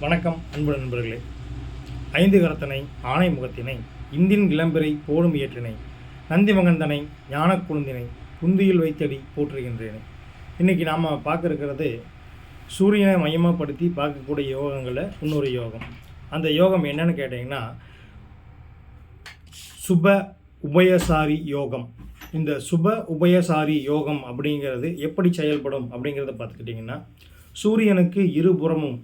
வணக்கம் அன்பு நண்பர்களே. ஐந்து கரத்தனை ஆணை முகத்தினை இந்தின் இளம்பிறை போடும் இயற்றினை நந்தி மகந்தனை ஞான குழுந்தினை குந்தியில் வைத்தடி போற்றுகின்றேனே. இன்றைக்கி நாம் பார்க்க இருக்கிறது சூரியனை மையமாகப்படுத்தி பார்க்கக்கூடிய யோகங்களில் இன்னொரு யோகம். அந்த யோகம் என்னன்னு கேட்டிங்கன்னா சுப உபயசாரி யோகம். இந்த சுப உபயசாரி யோகம் அப்படிங்கிறது எப்படி செயல்படும் அப்படிங்கிறத பார்த்துக்கிட்டிங்கன்னா, சூரியனுக்கு இருபுறமும்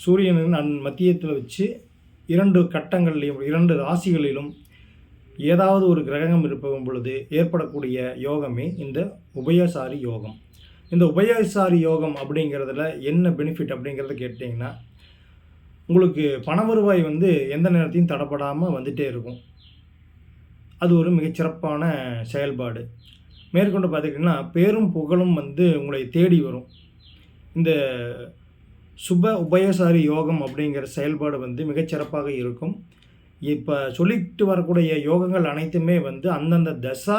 சூரியனின் மத்தியத்தில் வச்சு இரண்டு கட்டங்களிலும் இரண்டு ராசிகளிலும் ஏதாவது ஒரு கிரகம் இருப்பதும் பொழுது ஏற்படக்கூடிய யோகமே இந்த உபயசாரி யோகம். இந்த உபயசாரி யோகம் அப்படிங்கிறதுல என்ன பெனிஃபிட் அப்படிங்கிறத கேட்டிங்கன்னா, உங்களுக்கு பண வருவாய் எந்த நேரத்தையும் தடப்படாமல் வந்துகிட்டே இருக்கும். அது ஒரு மிகச்சிறப்பான செயல்பாடு. மேற்கொண்டு பார்த்திங்கன்னா பேரும் புகழும் உங்களை தேடி வரும். இந்த சுப உபயசாரி யோகம் அப்படிங்கிற செயல்பாடு மிகச்சிறப்பாக இருக்கும். இப்போ சொல்லிட்டு வரக்கூடிய யோகங்கள் அனைத்துமே அந்தந்த தசா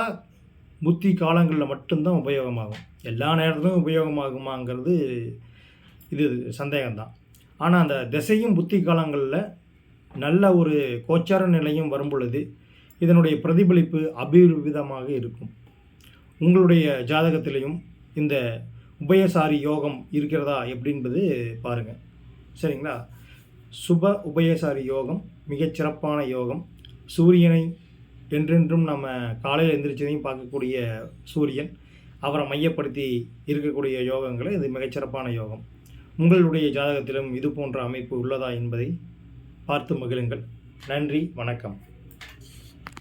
புத்தி காலங்களில் மட்டும்தான் உபயோகமாகும். எல்லா நேரத்திலும் உபயோகமாகுமாங்கிறது இது சந்தேகம்தான். ஆனால் அந்த திசையும் புத்தி காலங்களில் நல்ல ஒரு கோச்சார நிலையும் வரும் பொழுது இதனுடைய பிரதிபலிப்பு அபிவிதமாக இருக்கும். உங்களுடைய ஜாதகத்திலையும் இந்த உபயசாரி யோகம் இருக்கிறதா எப்படின்பது பாருங்கள், சரிங்களா? சுப உபயசாரி யோகம் மிகச்சிறப்பான யோகம். சூரியனை என்றென்றும் நம்ம காலையில் எந்திரிச்சதையும் பார்க்கக்கூடிய சூரியன், அவரை மையப்படுத்தி இருக்கக்கூடிய யோகங்களை இது மிகச்சிறப்பான யோகம். உங்களுடைய ஜாதகத்திலும் இது போன்ற அமைப்பு உள்ளதா என்பதை பார்த்து மகிழுங்கள். நன்றி, வணக்கம்.